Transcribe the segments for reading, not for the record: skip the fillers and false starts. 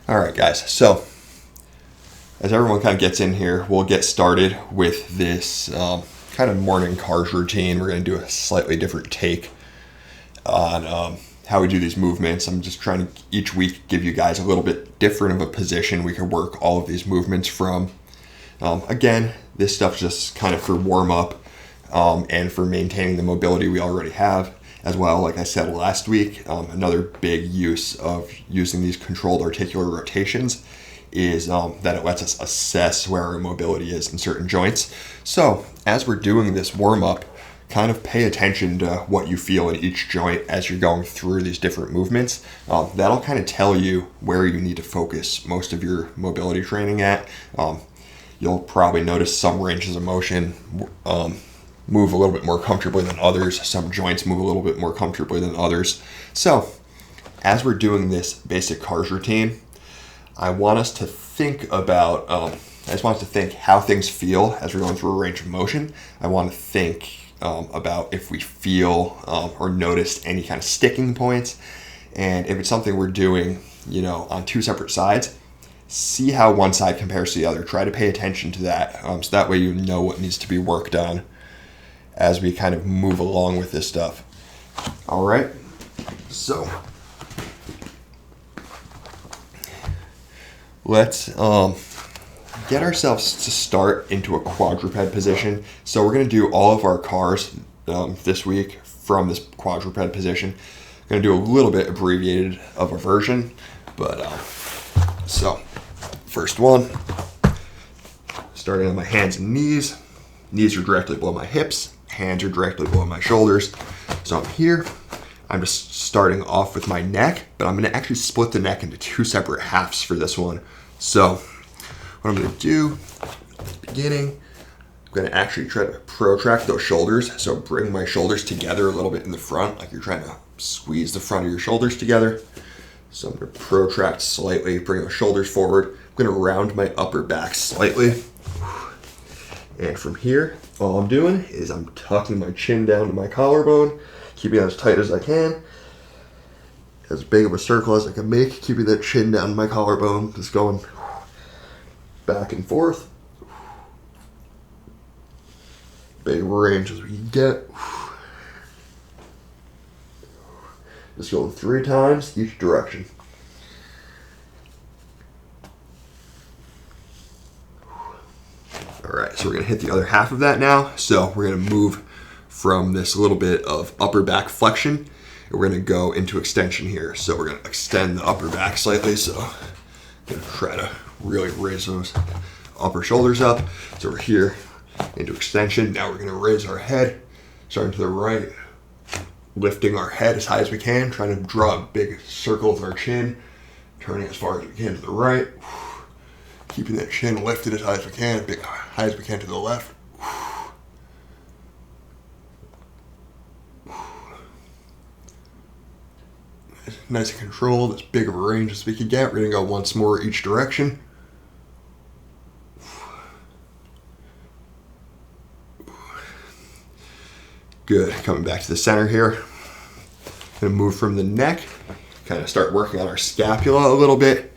All right, guys. So as everyone kind of gets in here, we'll get started with this kind of morning cars routine. We're going to do a slightly different take on how we do these movements. I'm just trying to each week give you guys a little bit different of a position we can work all of these movements from. Again, this stuff's just kind of for warm up and for maintaining the mobility we already have. As well, like I said last week, another big use of using these controlled articular rotations is that it lets us assess where our mobility is in certain joints. So as we're doing this warm-up, kind of pay attention to what you feel in each joint as you're going through these different movements. That'll kind of tell you where you need to focus most of your mobility training at. You'll probably notice some ranges of motion move a little bit more comfortably than others. Some joints move a little bit more comfortably than others. So as we're doing this basic cars routine, I want us to think about, I just want us to think how things feel as we're going through a range of motion. I want to think about if we feel or noticed any kind of sticking points. And if it's something we're doing, on two separate sides, see how one side compares to the other. Try to pay attention to that. So that way you know what needs to be worked on as we kind of move along with this stuff. All right, so let's get ourselves to start into a quadruped position. So we're going to do all of our cars this week from this quadruped position. I'm going to do a little bit abbreviated of a version, but so first one, starting on my hands and knees. Knees are directly below my hips. Hands are directly below my shoulders. So I'm here. I'm just starting off with my neck, but I'm going to actually split the neck into two separate halves for this one. So what I'm going to do at the beginning, I'm going to actually try to protract those shoulders. So bring my shoulders together a little bit in the front, like you're trying to squeeze the front of your shoulders together. So I'm going to protract slightly, bring those shoulders forward. I'm going to round my upper back slightly. And from here, all I'm doing is I'm tucking my chin down to my collarbone, keeping it as tight as I can, as big of a circle as I can make, keeping that chin down to my collarbone, just going back and forth. Big range as we can get. Just going 3 times each direction. All right, so we're going to hit the other half of that now. So we're going to move from this little bit of upper back flexion, and we're going to go into extension here. So we're going to extend the upper back slightly. So I'm going to try to really raise those upper shoulders up. So we're here into extension. Now we're going to raise our head, starting to the right, lifting our head as high as we can, trying to draw a big circle with our chin, turning as far as we can to the right. Keeping that chin lifted as high as we can, as high as we can to the left. Nice and controlled, as big of a range as we can get. We're going to go once more each direction. Good. Coming back to the center here. Going to move from the neck, kind of start working on our scapula a little bit.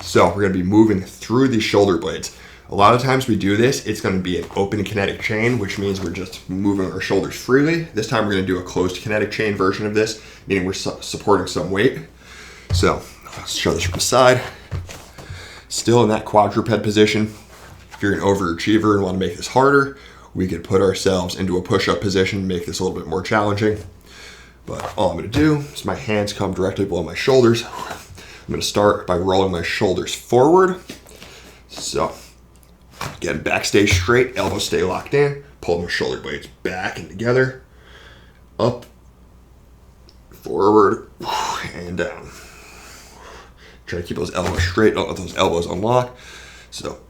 So we're going to be moving through these shoulder blades. A lot of times we do this, it's going to be an open kinetic chain, which means we're just moving our shoulders freely. This time we're going to do a closed kinetic chain version of this, meaning we're supporting some weight. So let's show this from the side. Still in that quadruped position. If you're an overachiever and want to make this harder, we could put ourselves into a push-up position, make this a little bit more challenging. But all I'm going to do is my hands come directly below my shoulders. I'm going to start by rolling my shoulders forward. So, again, back stay straight, elbows stay locked in, pull my shoulder blades back and together, up, forward, and down. Try to keep those elbows straight, don't let those elbows unlock. So,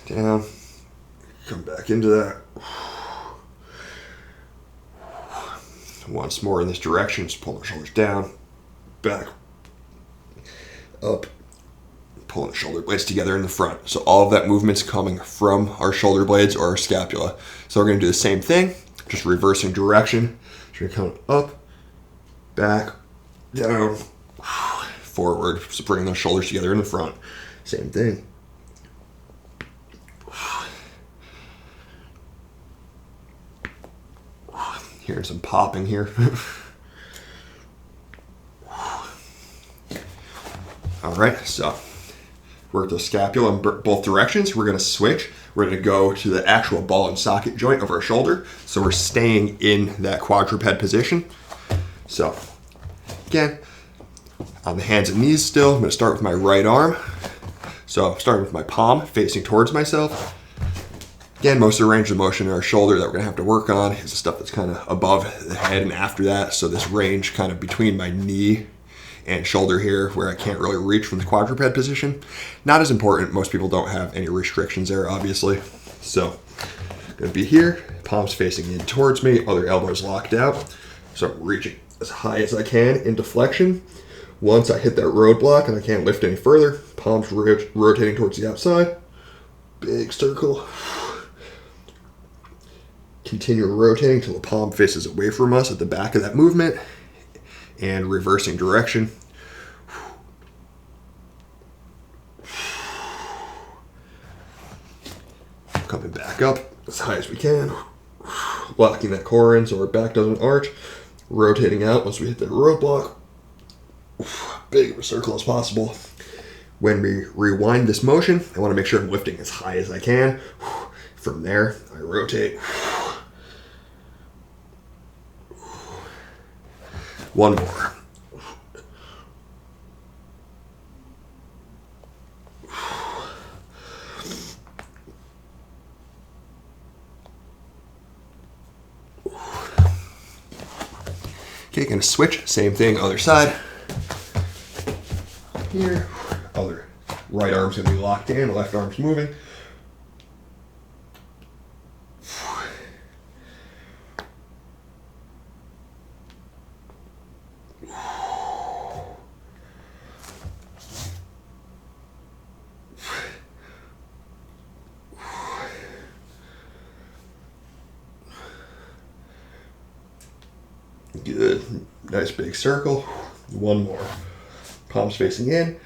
down, come back into that. Once more in this direction, just pull the shoulders down, back, up, pulling the shoulder blades together in the front. So all of that movement's coming from our shoulder blades or our scapula. So we're going to do the same thing, just reversing direction. So you're coming up, back, down, forward. So bringing those shoulders together in the front. Same thing. Hearing some popping here. All right, so work the scapula in both directions. We're going to switch. We're going to go to the actual ball and socket joint of our shoulder. So we're staying in that quadruped position. So again, on the hands and knees still, I'm going to start with my right arm. So starting with my palm facing towards myself. Again, most of the range of motion in our shoulder that we're going to have to work on is the stuff that's kind of above the head and after that. So this range kind of between my knee and shoulder here where I can't really reach from the quadruped position. Not as important. Most people don't have any restrictions there, obviously. So I'm going to be here, palms facing in towards me, other elbows locked out. So I'm reaching as high as I can into flexion. Once I hit that roadblock and I can't lift any further, palms rotating towards the outside. Big circle. Continue rotating till the palm faces away from us at the back of that movement and reversing direction. Coming back up as high as we can. Locking that core in so our back doesn't arch. Rotating out once we hit that roadblock. Big of a circle as possible. When we rewind this motion, I want to make sure I'm lifting as high as I can. From there, I rotate. One more. Okay, gonna switch. Same thing, other side. Here, other right arm's gonna be locked in, left arm's moving. Good. Nice big circle. One more. Palms facing in.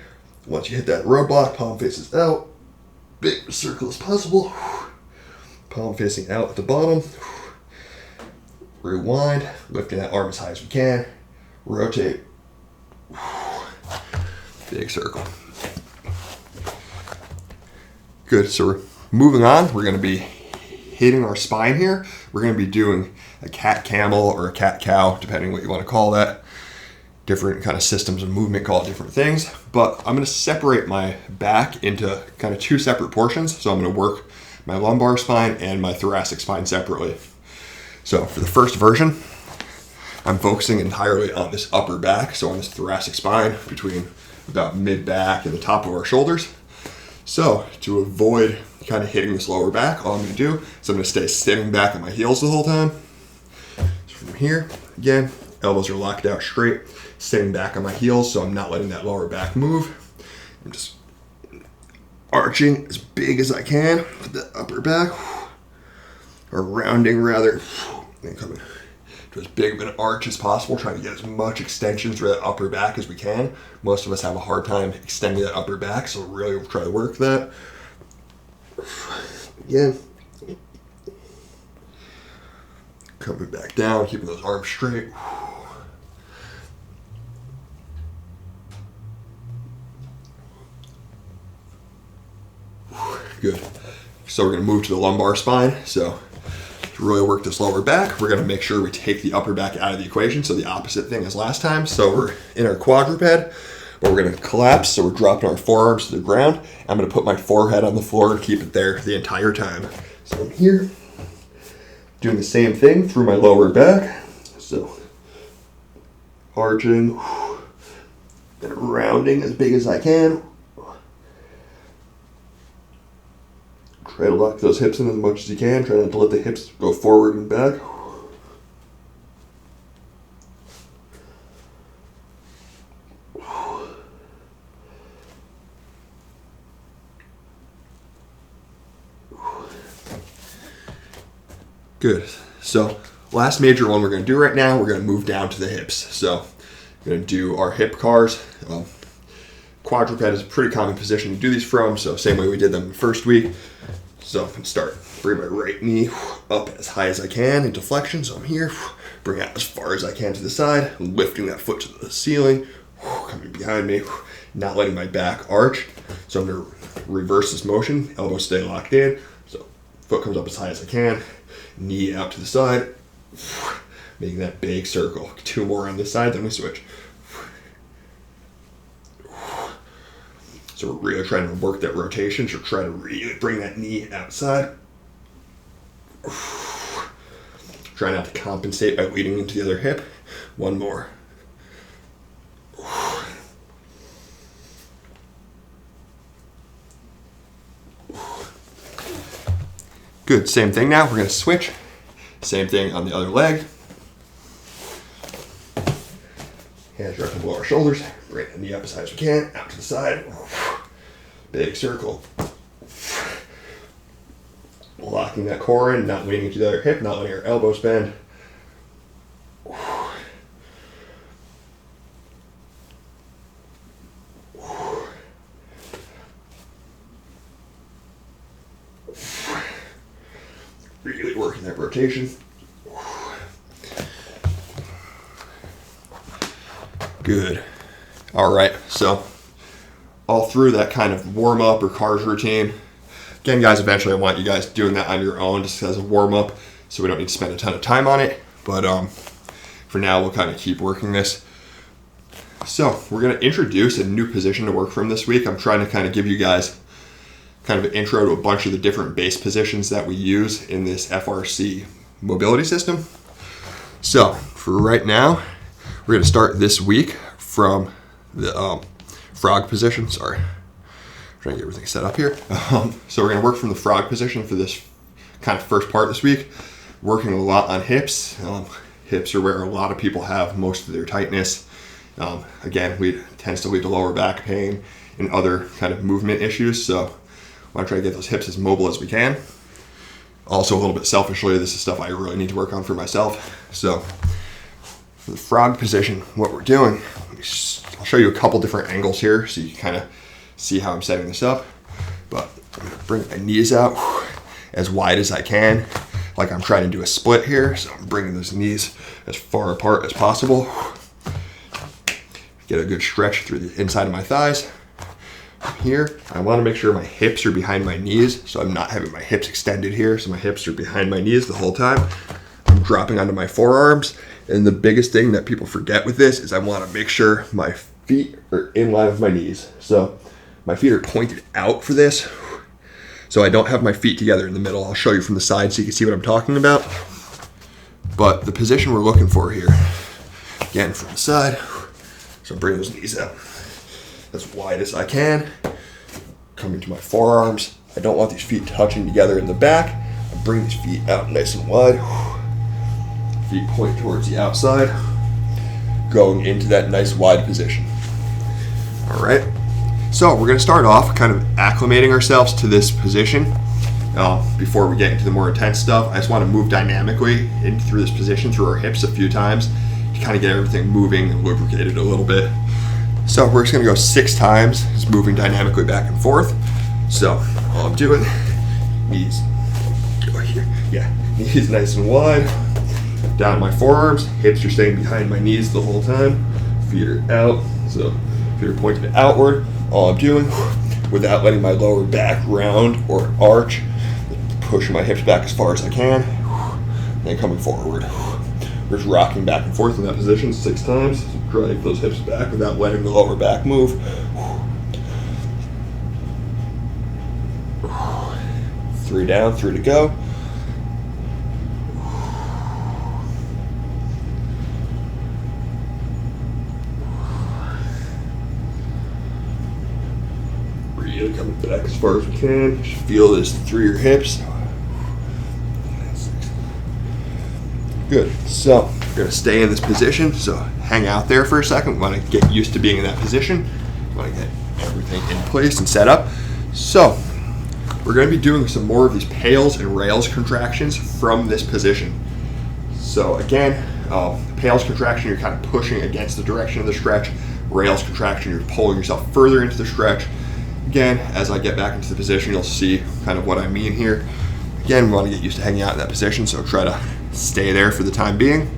Once you hit that roadblock, palm faces out. Big circle as possible. Palm facing out at the bottom. Rewind. Lifting that arm as high as we can. Rotate. Big circle. Good. So we're moving on. We're going to be hitting our spine here. We're going to be doing a cat camel or a cat cow, depending what you want to call that. Different kind of systems of movement call it different things. But I'm going to separate my back into kind of two separate portions. So I'm going to work my lumbar spine and my thoracic spine separately. So for the first version, I'm focusing entirely on this upper back, so on this thoracic spine between about mid-back and the top of our shoulders. So to avoid kind of hitting this lower back, all I'm going to do is I'm going to stay sitting back on my heels the whole time. So from here, again, elbows are locked out straight, sitting back on my heels, so I'm not letting that lower back move. I'm just arching as big as I can with the upper back, or rounding rather, and coming to as big of an arch as possible, trying to get as much extension through that upper back as we can. Most of us have a hard time extending that upper back, so really we'll try to work that. Again, coming back down, keeping those arms straight. Good. So we're going to move to the lumbar spine. So to really work this lower back, we're going to make sure we take the upper back out of the equation. So the opposite thing as last time. So we're in our quadruped, but we're going to collapse. So we're dropping our forearms to the ground. I'm going to put my forehead on the floor and keep it there the entire time. So I'm here, doing the same thing through my lower back. So arching and rounding as big as I can. Try to lock those hips in as much as you can. Try not to let the hips go forward and back. Good. So last major one we're going to do right now, we're going to move down to the hips. So We're going to do our hip CARs. Quadruped is a pretty common position to do these from, so same way we did them the first week. So I'm going to start. Bring my right knee up as high as I can into flexion. So I'm here. Bring it as far as I can to the side. Lifting that foot to the ceiling. Coming behind me. Not letting my back arch. So I'm going to reverse this motion. Elbows stay locked in. So foot comes up as high as I can. Knee out to the side. Making that big circle. 2 more on this side, then we switch. So we're really trying to work that rotation. So try to really bring that knee outside. Try not to compensate by leading into the other hip. 1 more. Good, same thing now. We're going to switch. Same thing on the other leg. Hands right below our shoulders. Bring the knee up as high as we can. Out to the side. Big circle. Locking that core in, not leaning into the other hip, not letting our elbows bend. Really working that rotation. Good. All right, so all through that kind of warm up or CARs routine. Again, guys, eventually I want you guys doing that on your own just as a warm up, so we don't need to spend a ton of time on it. But for now, we'll kind of keep working this. So we're going to introduce a new position to work from this week. I'm trying to kind of give you guys kind of an intro to a bunch of the different base positions that we use in this FRC mobility system. So for right now, we're going to start this week from the frog position. Sorry, trying to get everything set up here. So we're going to work from the frog position for this kind of first part this week. Working a lot on hips. Hips are where a lot of people have most of their tightness. Again, we tends to lead to lower back pain and other kind of movement issues. So I want to try to get those hips as mobile as we can. Also, a little bit selfishly, this is stuff I really need to work on for myself. So for the frog position, what we're doing, I'll show you a couple different angles here so you can kind of see how I'm setting this up. But I'm going to bring my knees out as wide as I can, like I'm trying to do a split here. So I'm bringing those knees as far apart as possible. Get a good stretch through the inside of my thighs. Here, I want to make sure my hips are behind my knees, so I'm not having my hips extended here, so my hips are behind my knees the whole time. I'm dropping onto my forearms, and the biggest thing that people forget with this is I want to make sure my feet are in line with my knees. So my feet are pointed out for this, so I don't have my feet together in the middle. I'll show you from the side so you can see what I'm talking about. But the position we're looking for here, again from the side, so I'm bringing those knees out as wide as I can, coming to my forearms. I don't want these feet touching together in the back. I bring these feet out nice and wide. Feet point towards the outside, going into that nice wide position. All right, so we're gonna start off kind of acclimating ourselves to this position. Before we get into the more intense stuff, I just want to move dynamically through this position through our hips a few times to kind of get everything moving and lubricated a little bit. So we're just gonna go 6 times, just moving dynamically back and forth. So all I'm doing, knees, go here, yeah, knees nice and wide, down my forearms, hips are staying behind my knees the whole time, feet are out, so feet are pointed outward. All I'm doing, without letting my lower back round or arch, pushing my hips back as far as I can, then coming forward. We're just rocking back and forth in that position 6 times. So drive those hips back without letting the lower back move. 3 down, 3 to go. Really coming back as far as we can. Just feel this through your hips. Good, so we're gonna stay in this position, so hang out there for a second. We wanna get used to being in that position. We wanna get everything in place and set up. So we're gonna be doing some more of these PAILs and rails contractions from this position. So again, PAILs contraction, you're kind of pushing against the direction of the stretch. Rails contraction, you're pulling yourself further into the stretch. Again, as I get back into the position, you'll see kind of what I mean here. Again, we want to get used to hanging out in that position, so try to stay there for the time being.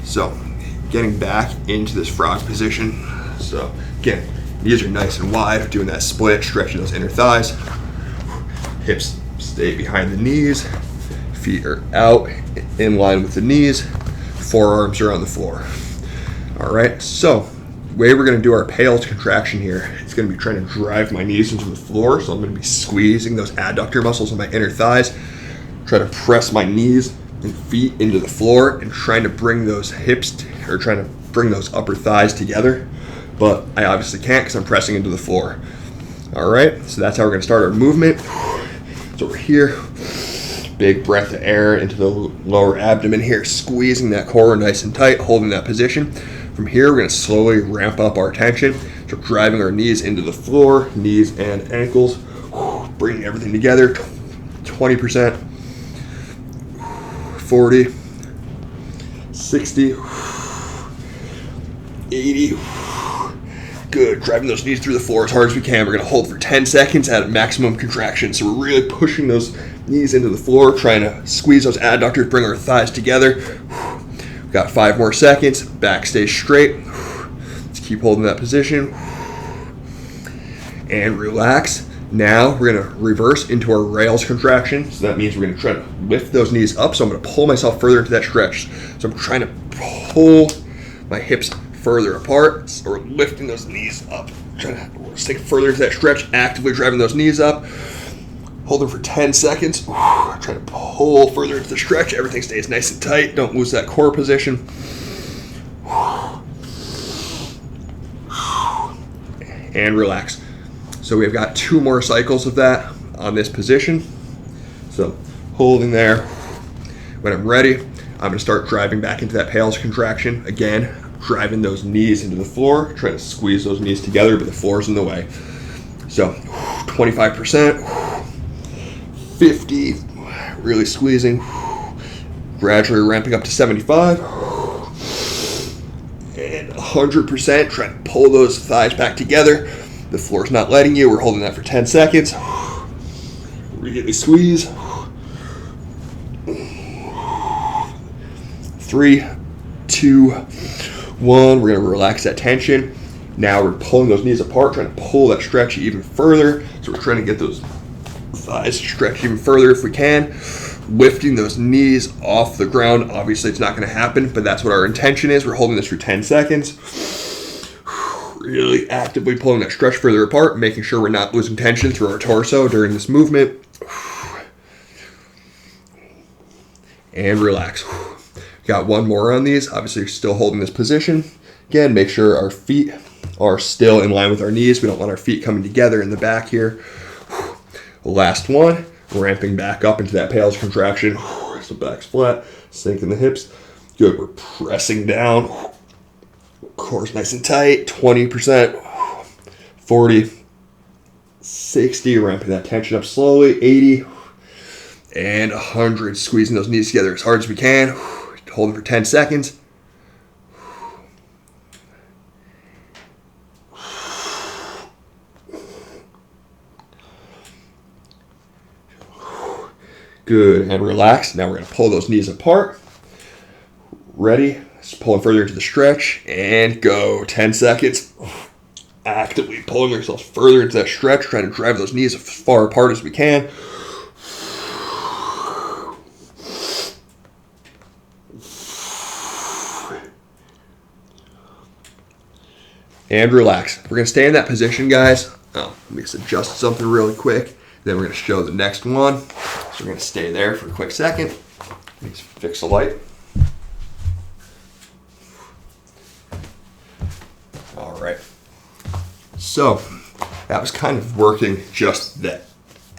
So, getting back into this frog position. So, again, knees are nice and wide, doing that split, stretching those inner thighs. Hips stay behind the knees. Feet are out in line with the knees. Forearms are on the floor. All right, so the way we're going to do our PAILs contraction here, it's going to be trying to drive my knees into the floor. So I'm going to be squeezing those adductor muscles in my inner thighs. Try to press my knees and feet into the floor and trying to bring those hips, or trying to bring those upper thighs together. But I obviously can't because I'm pressing into the floor. All right, so that's how we're going to start our movement. So we're here. Big breath of air into the lower abdomen here, squeezing that core nice and tight, holding that position. From here, we're going to slowly ramp up our tension. So driving our knees into the floor, knees and ankles, bringing everything together. 20%, 40, 60, 80. Good, driving those knees through the floor as hard as we can. We're going to hold for 10 seconds at maximum contraction. So we're really pushing those knees into the floor, trying to squeeze those adductors, bring our thighs together. We've got 5 more seconds. Back stays straight. Let's keep holding that position. And relax. Now we're going to reverse into our rails contraction. So that means we're going to try to lift those knees up. So I'm going to pull myself further into that stretch. So I'm trying to pull my hips further apart. So we're lifting those knees up. Trying to stick further into that stretch, actively driving those knees up. Hold them for 10 seconds. Try to pull further into the stretch. Everything stays nice and tight. Don't lose that core position. And relax. So we've got 2 more cycles of that on this position. So holding there. When I'm ready, I'm going to start driving back into that PAILs contraction. Again, driving those knees into the floor. Trying to squeeze those knees together, but the floor's in the way. So 25%. 50, really squeezing, gradually ramping up to 75, and 100%, trying to pull those thighs back together. The floor's not letting you, we're holding that for 10 seconds. Really squeeze. 3, 2, 1, we're gonna relax that tension. Now we're pulling those knees apart, trying to pull that stretch even further. So we're trying to get those thighs stretch even further if we can, lifting those knees off the ground. Obviously it's not going to happen, but that's what our intention is. We're holding this for 10 seconds, really actively pulling that stretch further apart, making sure we're not losing tension through our torso during this movement. And relax. Got 1 more on these. Obviously you're still holding this position. Again, make sure our feet are still in line with our knees. We don't want our feet coming together in the back here. Last one, ramping back up into that PAILs contraction. So back's flat, sinking the hips. Good, we're pressing down. Core's nice and tight, 20%, 40, 60, ramping that tension up slowly, 80, and 100, squeezing those knees together as hard as we can. Holding for 10 seconds. Good, and relax. Now we're going to pull those knees apart. Ready? Just pulling further into the stretch, and go. 10 seconds. Actively pulling ourselves further into that stretch, trying to drive those knees as far apart as we can. And relax. We're going to stay in that position, guys. Let me just adjust something really quick. Then we're going to show the next one. So we're going to stay there for a quick second. Let's fix the light. All right. So that was kind of working just that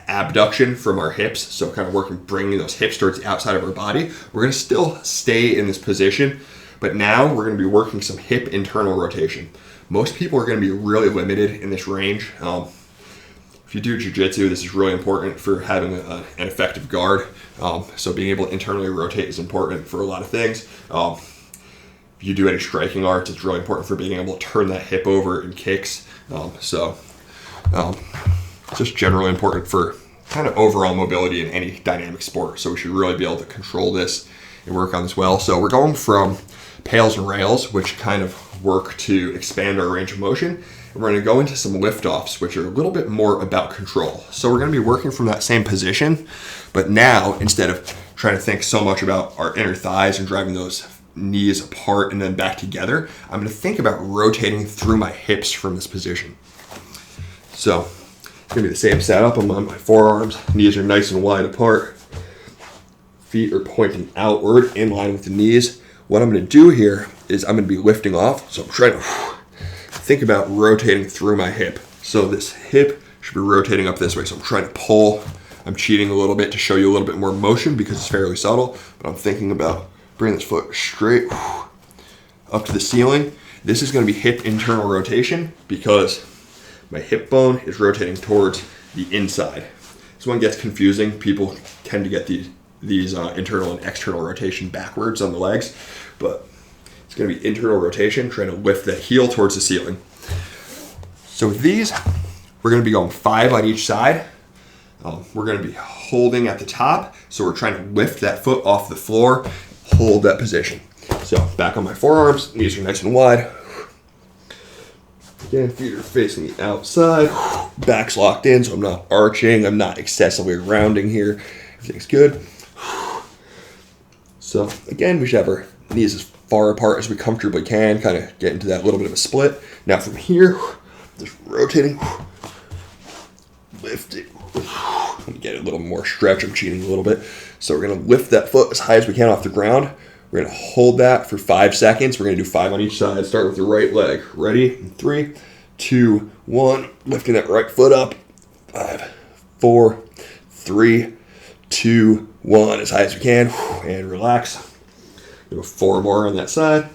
abduction from our hips. So kind of working, bringing those hips towards the outside of our body. We're going to still stay in this position, but now we're going to be working some hip internal rotation. Most people are going to be really limited in this range. If you do jiu-jitsu, this is really important for having an effective guard. So being able to internally rotate is important for a lot of things. If you do any striking arts, it's really important for being able to turn that hip over in kicks. Just generally important for kind of overall mobility in any dynamic sport. So we should really be able to control this and work on this well. So we're going from PAILs and rails, which kind of work to expand our range of motion. And we're going to go into some liftoffs, which are a little bit more about control. So we're going to be working from that same position, but now instead of trying to think so much about our inner thighs and driving those knees apart and then back together, I'm going to think about rotating through my hips from this position. So it's going to be the same setup. I'm on my forearms, knees are nice and wide apart, feet are pointing outward in line with the knees. What I'm going to do here is I'm going to be lifting off. So I'm trying to think about rotating through my hip. So this hip should be rotating up this way. So I'm trying to pull. I'm cheating a little bit to show you a little bit more motion because it's fairly subtle, but I'm thinking about bringing this foot straight up to the ceiling. This is going to be hip internal rotation because my hip bone is rotating towards the inside. This one gets confusing. People tend to get these internal and external rotation backwards on the legs, but it's going to be internal rotation, trying to lift that heel towards the ceiling. So with these, we're going to be going 5 on each side. We're going to be holding at the top, so we're trying to lift that foot off the floor, hold that position. So back on my forearms, knees are nice and wide. Again, feet are facing the outside, back's locked in, so I'm not arching, I'm not excessively rounding here. Everything's good. So again, we should have our knees as far apart as we comfortably can, kind of get into that little bit of a split. Now from here, just rotating, lifting. Let me get a little more stretch, I'm cheating a little bit. So we're going to lift that foot as high as we can off the ground. We're going to hold that for 5 seconds. We're going to do 5 on each side. Start with the right leg. Ready? 3, 2, 1. Lifting that right foot up. 5, 4, 3, 2, 1. As high as we can. And relax. Do 4 more on that side.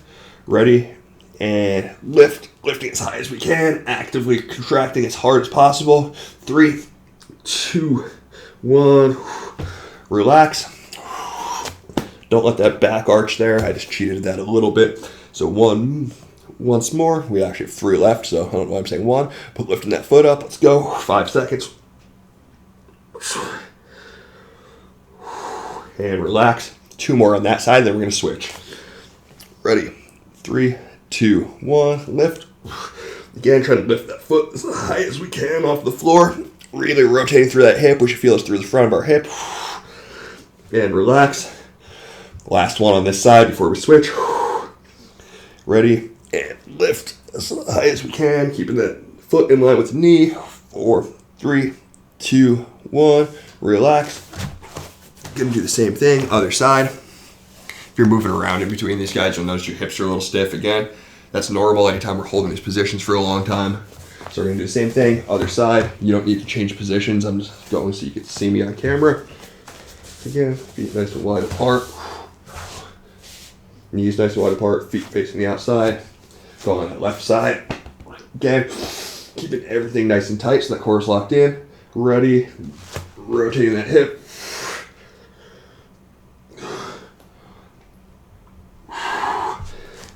Ready? And lift. Lifting as high as we can. Actively contracting as hard as possible. 3, 2, 1. Relax. Don't let that back arch there. I just cheated that a little bit. So once more. We actually have 3 left, so I don't know why I'm saying 1. But lifting that foot up. Let's go. 5 seconds. And relax. 2 more on that side, then we're going to switch. Ready? 3, 2, 1. Lift. Again, try to lift that foot as high as we can off the floor. Really rotating through that hip, which you feel is through the front of our hip. And relax. Last one on this side before we switch. Ready? And lift as high as we can, keeping that foot in line with the knee. 4, 3, 2, 1. Relax. Gonna do the same thing, other side. If you're moving around in between these guys, you'll notice your hips are a little stiff. Again, that's normal anytime we're holding these positions for a long time. So we're gonna do the same thing, other side. You don't need to change positions. I'm just going so you can see me on camera. Again, feet nice and wide apart. Knees nice and wide apart, feet facing the outside. Go on that left side. Again, keeping everything nice and tight so that core's locked in. Ready, rotating that hip.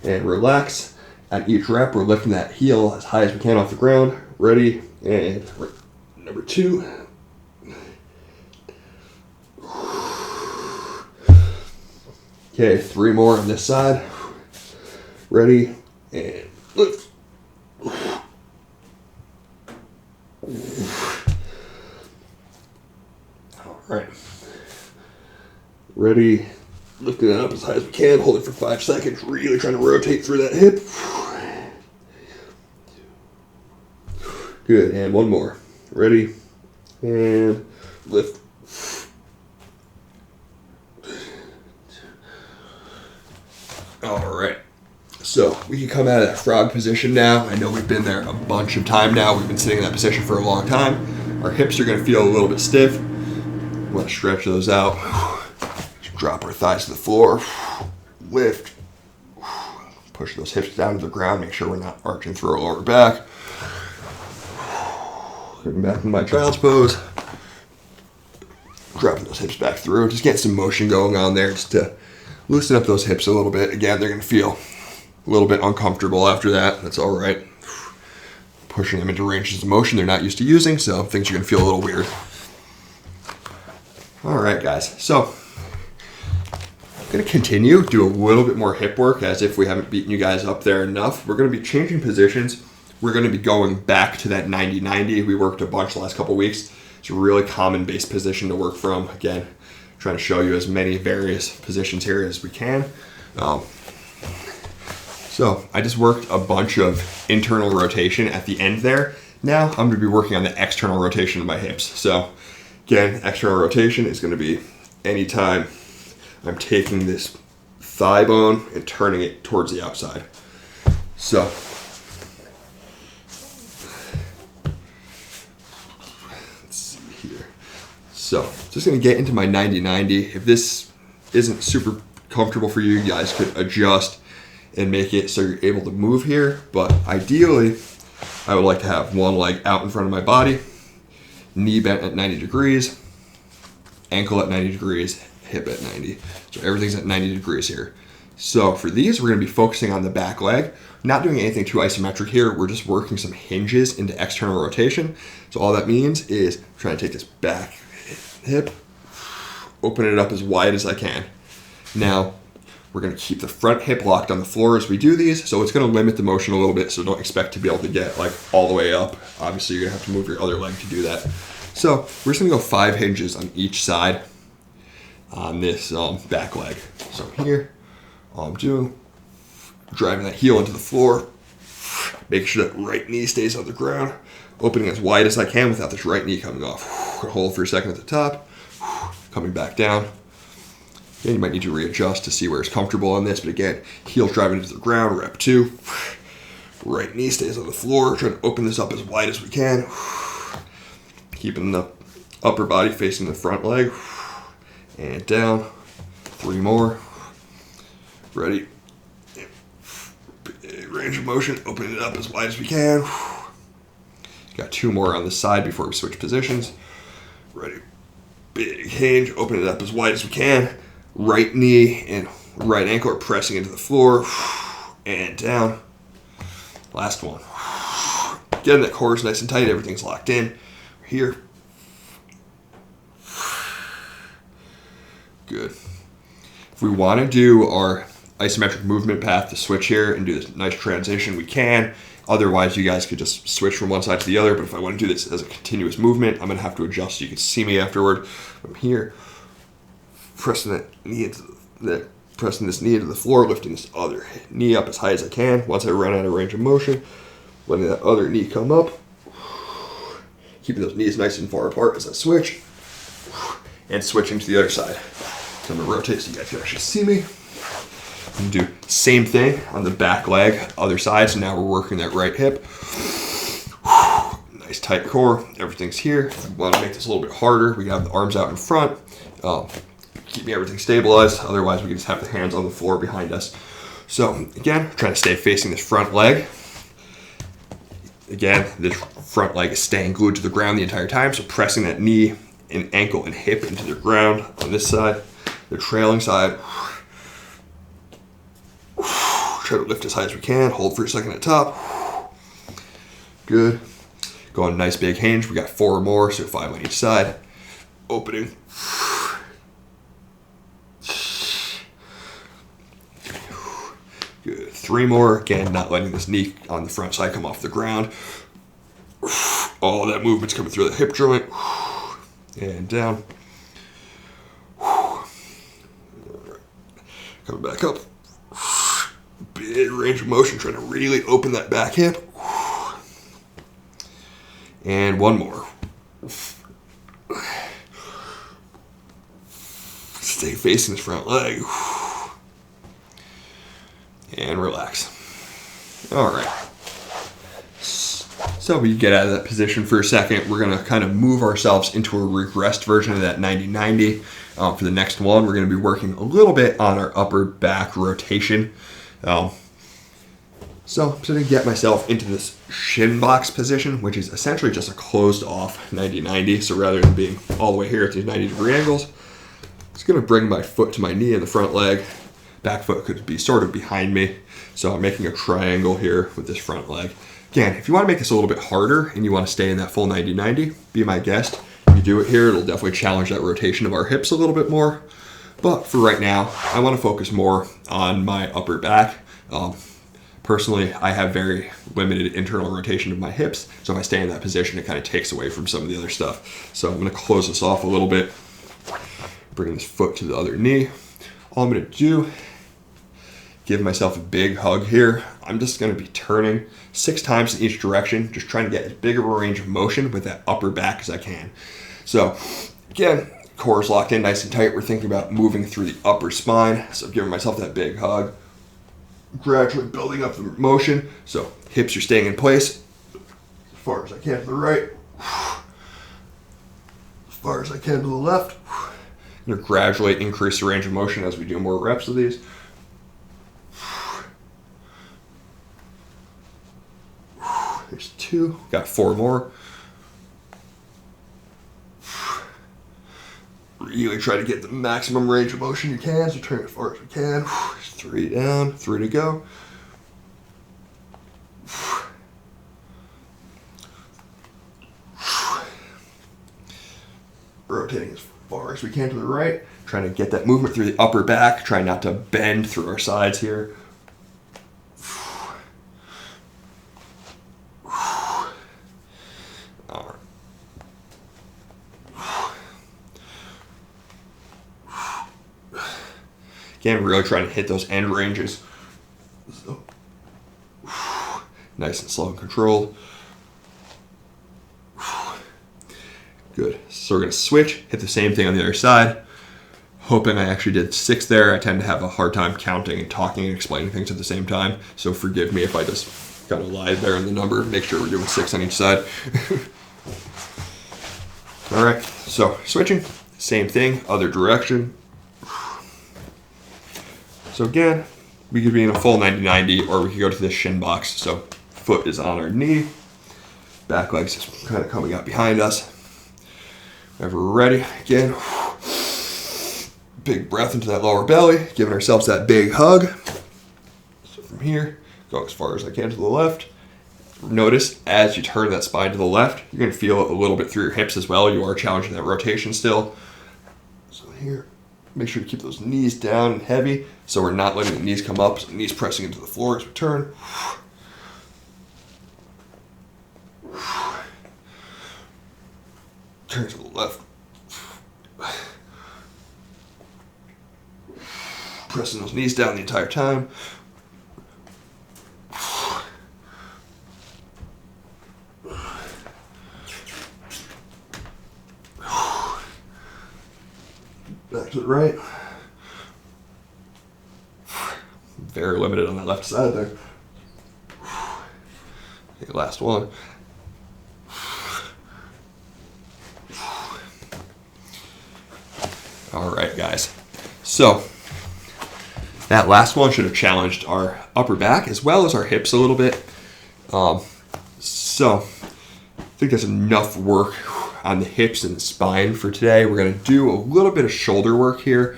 And relax. At each rep, we're lifting that heel as high as we can off the ground. Ready, and number 2. Okay, 3 more on this side. Ready, and lift. All right. Ready, lifting it up as high as we can, hold it for 5 seconds, really trying to rotate through that hip. Good, and 1 more. Ready, and lift. All right, so we can come out of that frog position now. I know we've been there a bunch of time now. We've been sitting in that position for a long time. Our hips are going to feel a little bit stiff. We want to stretch those out. Just drop our thighs to the floor. Lift. Push those hips down to the ground. Make sure we're not arching through our lower back. Coming back in my child's pose. Dropping those hips back through. Just getting some motion going on there just to loosen up those hips a little bit. Again, they're going to feel a little bit uncomfortable after that. That's all right. Pushing them into ranges of motion they're not used to using, so things are going to feel a little weird. All right, guys. So I'm going to continue, do a little bit more hip work as if we haven't beaten you guys up there enough. We're going to be changing positions. We're going to be going back to that 90-90. We worked a bunch the last couple weeks. It's a really common base position to work from. Again, trying to show you as many various positions here as we can. So I just worked a bunch of internal rotation at the end there. Now I'm going to be working on the external rotation of my hips. So again, external rotation is going to be anytime I'm taking this thigh bone and turning it towards the outside. So So, just going to get into my 90-90. If this isn't super comfortable for you, you guys could adjust and make it so you're able to move here. But ideally, I would like to have one leg out in front of my body, knee bent at 90 degrees, ankle at 90 degrees, hip at 90. So everything's at 90 degrees here. So for these, we're going to be focusing on the back leg. Not doing anything too isometric here. We're just working some hinges into external rotation. So all that means is trying to take this back hip, open it up as wide as I can. Now, we're going to keep the front hip locked on the floor as we do these, so it's going to limit the motion a little bit, so don't expect to be able to get like all the way up. Obviously, you're going to have to move your other leg to do that. So we're just going to go 5 hinges on each side on this back leg. So here, all I'm doing, driving that heel into the floor, make sure that right knee stays on the ground, opening as wide as I can without this right knee coming off. Hold for a second at the top, coming back down. Then you might need to readjust to see where it's comfortable on this, but again, heel driving into the ground, rep 2. Right knee stays on the floor, trying to open this up as wide as we can. Keeping the upper body facing the front leg. And down. 3 more. Ready. Big range of motion, open it up as wide as we can. Got 2 more on the side before we switch positions. Ready. Big hinge, open it up as wide as we can. Right knee and right ankle are pressing into the floor. And down. Last one. Getting that core is nice and tight, everything's locked in. Here. Good. If we want to do our isometric movement path to switch here and do this nice transition, we can. Otherwise, you guys could just switch from one side to the other, but if I want to do this as a continuous movement, I'm going to have to adjust so you can see me afterward. I'm here, pressing that knee pressing this knee into the floor, lifting this other knee up as high as I can. Once I run out of range of motion, letting that other knee come up, keeping those knees nice and far apart as I switch, and switching to the other side. So I'm going to rotate so you guys can actually see me. And do same thing on the back leg, other side. So now we're working that right hip. Nice tight core. Everything's here. If we want to make this a little bit harder, we can have the arms out in front. Keeping everything stabilized. Otherwise, we can just have the hands on the floor behind us. So again, trying to stay facing this front leg. Again, this front leg is staying glued to the ground the entire time. So pressing that knee and ankle and hip into the ground on this side. The trailing side. Try to lift as high as we can. Hold for a second at top. Good. Going nice big hinge. We got 4 more, so 5 on each side. Opening. Good. 3 more. Again, not letting this knee on the front side come off the ground. All that movement's coming through the hip joint. And down. Coming back up. Big range of motion, trying to really open that back hip. And 1 more. Stay facing this front leg. And relax. All right. So we get out of that position for a second. We're going to kind of move ourselves into a regressed version of that 90-90. For the next one, we're going to be working a little bit on our upper back rotation. So I'm going to get myself into this shin box position, which is essentially just a closed off 90-90. So rather than being all the way here at these 90-degree angles, I'm just going to bring my foot to my knee in the front leg. Back foot could be sort of behind me. So I'm making a triangle here with this front leg. Again, if you want to make this a little bit harder and you want to stay in that full 90-90, be my guest. If you do it here, it'll definitely challenge that rotation of our hips a little bit more. But for right now, I want to focus more on my upper back. Personally, I have very limited internal rotation of my hips, so if I stay in that position, it kind of takes away from some of the other stuff. So I'm going to close this off a little bit, bring this foot to the other knee. All I'm going to do, give myself a big hug here. I'm just going to be turning 6 times in each direction, just trying to get as big of a range of motion with that upper back as I can. So again, core is locked in nice and tight. We're thinking about moving through the upper spine, so giving myself that big hug. Gradually building up the motion, so hips are staying in place as far as I can to the right, as far as I can to the left. I'm going to gradually increase the range of motion as we do more reps of these. There's 2, got 4 more. Really try to get the maximum range of motion you can, so turn as far as we can. 3 down, 3 to go. Rotating as far as we can to the right. Trying to get that movement through the upper back. Trying not to bend through our sides here. Again, really trying to hit those end ranges. So, nice and slow and controlled. Good. So we're going to switch, hit the same thing on the other side. Hoping I actually did 6 there. I tend to have a hard time counting and talking and explaining things at the same time. So forgive me if I just kind of lied there in the number. Make sure we're doing 6 on each side. All right. So switching, same thing, other direction. So again, we could be in a full 90-90 or we could go to this shin box. So foot is on our knee, back leg's just kind of coming out behind us. Whenever we're ready, again, big breath into that lower belly, giving ourselves that big hug. So from here, go as far as I can to the left. Notice as you turn that spine to the left, you're going to feel it a little bit through your hips as well. You are challenging that rotation still. So here, make sure to keep those knees down and heavy, so we're not letting the knees come up, so the knees pressing into the floor as we turn. Turn to the left. Pressing those knees down the entire time. Back to the right. Very limited on that left side there. Okay, last one. All right, guys. So that last one should have challenged our upper back as well as our hips a little bit. So I think that's enough work on the hips and the spine for today. We're going to do a little bit of shoulder work here.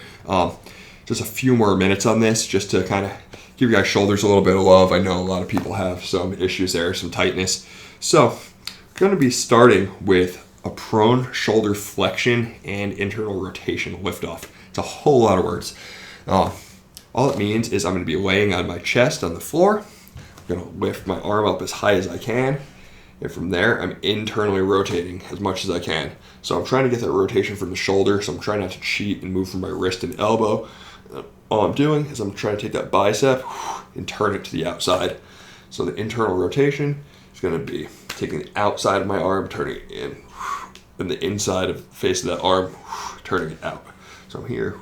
Just a few more minutes on this just to kind of give you guys shoulders a little bit of love. I know a lot of people have some issues there, some tightness. So I'm going to be starting with a prone shoulder flexion and internal rotation liftoff. It's a whole lot of words. All it means is I'm going to be laying on my chest on the floor. I'm going to lift my arm up as high as I can. And from there, I'm internally rotating as much as I can. So I'm trying to get that rotation from the shoulder, so I'm trying not to cheat and move from my wrist and elbow. All I'm doing is I'm trying to take that bicep and turn it to the outside. So the internal rotation is going to be taking the outside of my arm, turning it in, and the inside of the face of that arm, turning it out. So I'm here.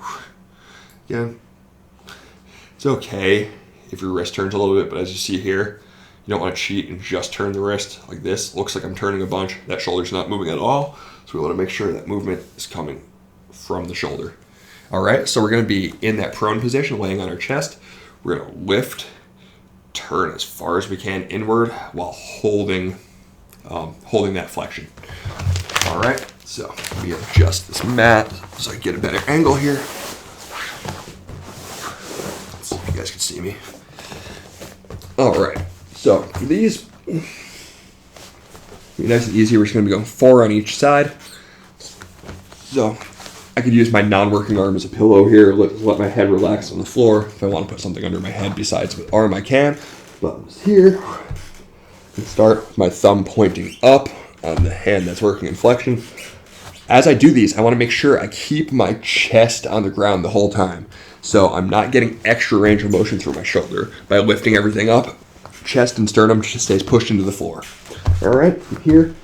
Again, it's okay if your wrist turns a little bit, but as you see here, you don't want to cheat and just turn the wrist like this. Looks like I'm turning a bunch. That shoulder's not moving at all. So we want to make sure that movement is coming from the shoulder. All right, so we're going to be in that prone position, laying on our chest. We're going to lift turn as far as we can inward while holding that flexion. All right, so let me adjust this mat so I can get a better angle here. Let's see if you guys can see me. All right, so for these, be nice and easy. We're just gonna be going 4 on each side. So I could use my non-working arm as a pillow here, let my head relax on the floor. If I want to put something under my head besides my arm, I can. But here, I can start with my thumb pointing up on the hand that's working in flexion. As I do these, I want to make sure I keep my chest on the ground the whole time. So I'm not getting extra range of motion through my shoulder. By lifting everything up, chest and sternum just stays pushed into the floor. All right, from here,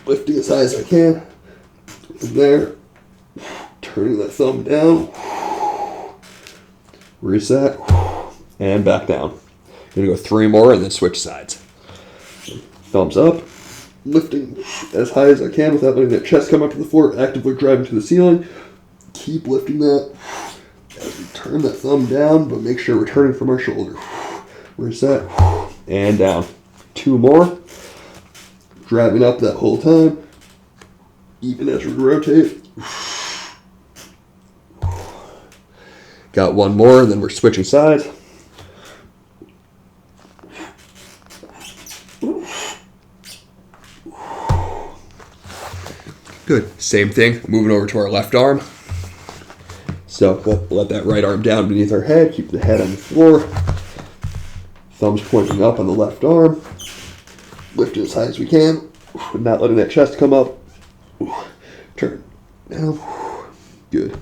lifting as high as I can. From there, turning that thumb down, reset, and back down. I'm gonna go 3 more and then switch sides. Thumbs up, lifting as high as I can without letting that chest come up to the floor, actively driving to the ceiling. Keep lifting that as we turn that thumb down, but make sure we're turning from our shoulder. Reset, and down. 2 more, driving up that whole time, even as we rotate. Got 1 more, and then we're switching sides. Good. Same thing, moving over to our left arm. So let that right arm down beneath our head, keep the head on the floor. Thumbs pointing up on the left arm. Lift it as high as we can, but not letting that chest come up. Turn down. Good.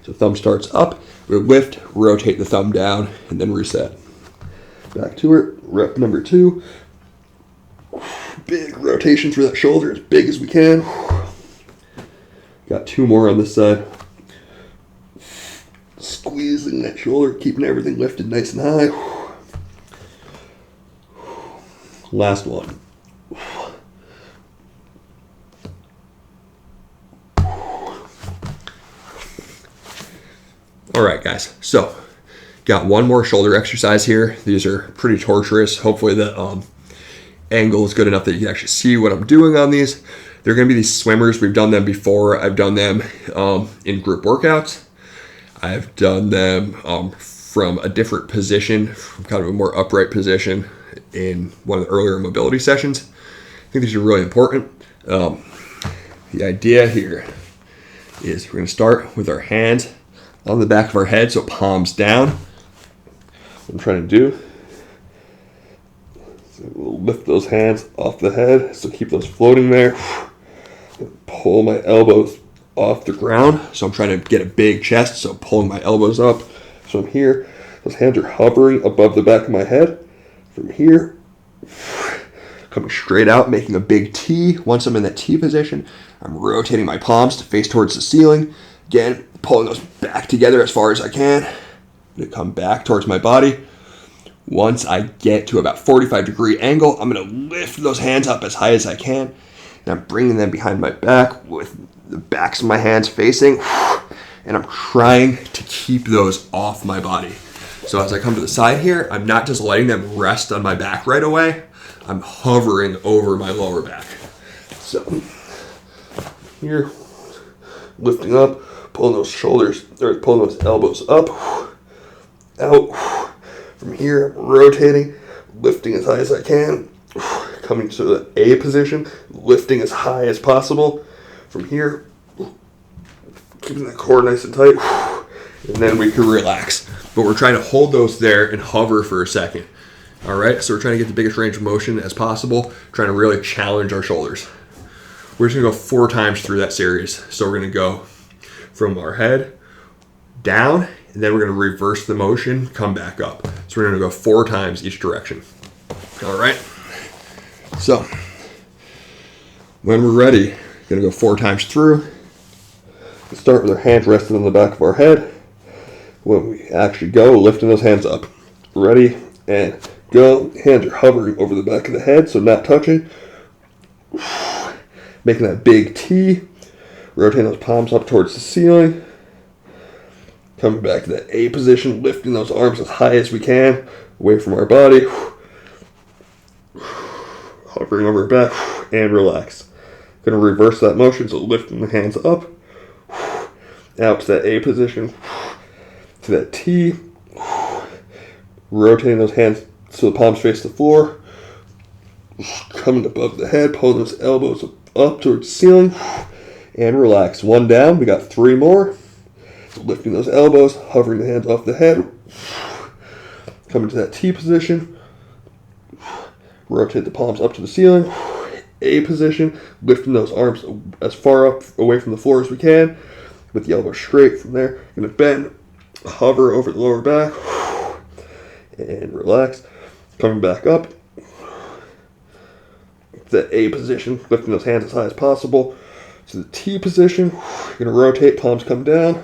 So thumb starts up, we lift, rotate the thumb down, and then reset. Back to it, rep number 2. Big rotation through that shoulder, as big as we can. Got 2 more on this side. Squeezing that shoulder, keeping everything lifted nice and high. Last one. All right, guys, so got 1 more shoulder exercise here. These are pretty torturous. Hopefully the angle is good enough that you can actually see what I'm doing on these. They're gonna be these swimmers. We've done them before. I've done them in group workouts. I've done them from a different position, from kind of a more upright position in one of the earlier mobility sessions. I think these are really important. The idea here is we're gonna start with our hands on the back of our head, so palms down. What I'm trying to do, so we'll lift those hands off the head, so keep those floating there. Pull my elbows off the ground, so I'm trying to get a big chest, so pulling my elbows up. So I'm here, those hands are hovering above the back of my head. From here, coming straight out, making a big T. Once I'm in that T position, I'm rotating my palms to face towards the ceiling. Again, pulling those back together as far as I can. I'm gonna come back towards my body. Once I get to about 45-degree angle, I'm gonna lift those hands up as high as I can. And I'm bringing them behind my back with the backs of my hands facing. And I'm trying to keep those off my body. So as I come to the side here, I'm not just letting them rest on my back right away. I'm hovering over my lower back. So here, lifting up, pulling those shoulders, or pulling those elbows up, out. From here, rotating, lifting as high as I can, coming to the A position, lifting as high as possible. From here, keeping that core nice and tight, and then we can relax. But we're trying to hold those there and hover for a second. All right, so we're trying to get the biggest range of motion as possible, trying to really challenge our shoulders. We're just gonna go 4 times through that series. So we're gonna go from our head down, and then we're gonna reverse the motion, come back up. So we're gonna go 4 times each direction. All right, so when we're ready, we're gonna go 4 times through. We'll start with our hands resting on the back of our head. When we actually go, lifting those hands up. Ready, and go. Hands are hovering over the back of the head, so not touching. Making that big T. Rotating those palms up towards the ceiling. Coming back to that A position, lifting those arms as high as we can. away from our body. Hovering over our back and relax. Going to reverse that motion, so lifting the hands up, out to that A position, to that T, rotating those hands so the palms face the floor, coming above the head, pulling those elbows up towards the ceiling, and relax. One down, we got 3 more. So lifting those elbows, hovering the hands off the head, coming to that T position, rotate the palms up to the ceiling, A position, lifting those arms as far up away from the floor as we can, with the elbow straight from there. Going to bend, hover over the lower back, and relax. Coming back up, the A position, lifting those hands as high as possible. To the T position, you're going to rotate, palms come down,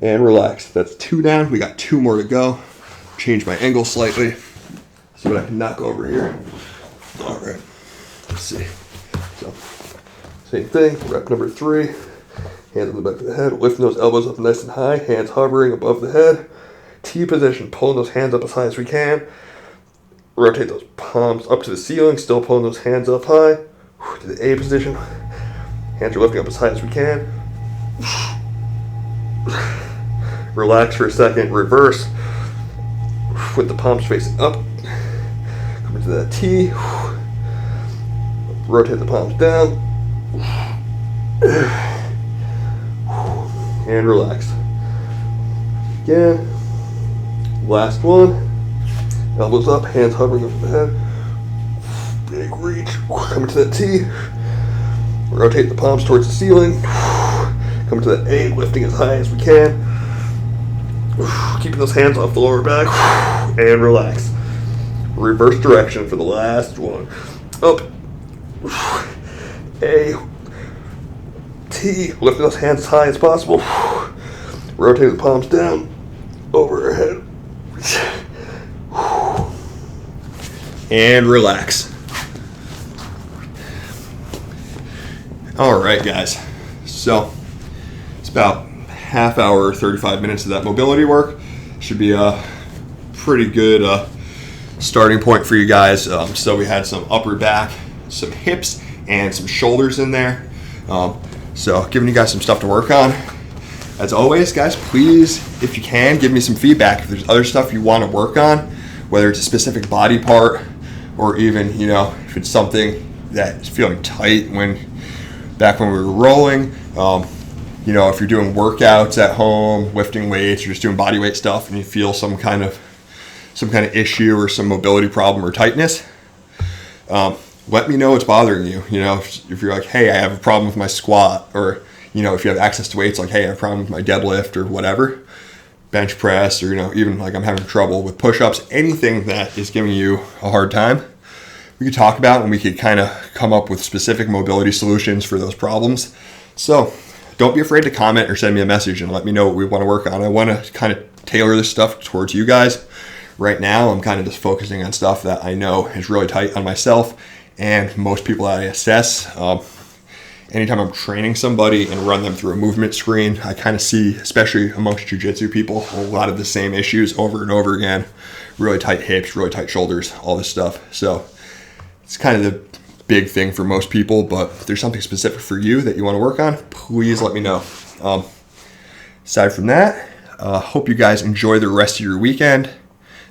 and relax. That's 2 down. We got 2 more to go. Change my angle slightly. See what I can knock over here. All right. Let's see. So, same thing. Rep number 3. Hands on the back of the head. Lifting those elbows up nice and high. Hands hovering above the head. T position. Pulling those hands up as high as we can. Rotate those palms up to the ceiling. Still pulling those hands up high. To the A position. Hands are lifting up as high as we can. Relax for a second. Reverse. With the palms facing up. Coming to that T. Rotate the palms down. And relax. Again. Last one. Elbows up, hands hovering over the head. Big reach. Coming to that T. Rotate the palms towards the ceiling. Coming to that A, lifting as high as we can. Keeping those hands off the lower back. And relax. Reverse direction for the last one. Up. A. T. Lifting those hands as high as possible. Rotate the palms down. Over our head. And relax. All right, guys. So it's about half hour, 35 minutes of that mobility work. Should be a pretty good starting point for you guys. So we had some upper back, some hips, and some shoulders in there. So giving you guys some stuff to work on. As always, guys, please, if you can, give me some feedback. If there's other stuff you want to work on, whether it's a specific body part or even, you know, if it's something that is feeling tight back when we were rolling, you know, if you're doing workouts at home, lifting weights, or just doing body weight stuff, and you feel some kind of issue or some mobility problem or tightness, let me know what's bothering you. You know, if you're like, hey, I have a problem with my squat, or, you know, if you have access to weights, like, hey, I have a problem with my deadlift or whatever, bench press, or, you know, even like I'm having trouble with push-ups, anything that is giving you a hard time, we could talk about, and we could kind of come up with specific mobility solutions for those problems. So don't be afraid to comment or send me a message and let me know what we want to work on. I want to kind of tailor this stuff towards you guys. Right now, I'm kind of just focusing on stuff that I know is really tight on myself and most people that I assess. Anytime I'm training somebody and run them through a movement screen, I kind of see, especially amongst jiu-jitsu people, a lot of the same issues over and over again. Really tight hips, really tight shoulders, all this stuff. So it's kind of the big thing for most people, but if there's something specific for you that you want to work on, please let me know. Aside from that, hope you guys enjoy the rest of your weekend.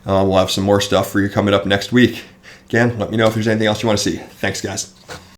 We'll have some more stuff for you coming up next week. Again, let me know if there's anything else you want to see. Thanks, guys.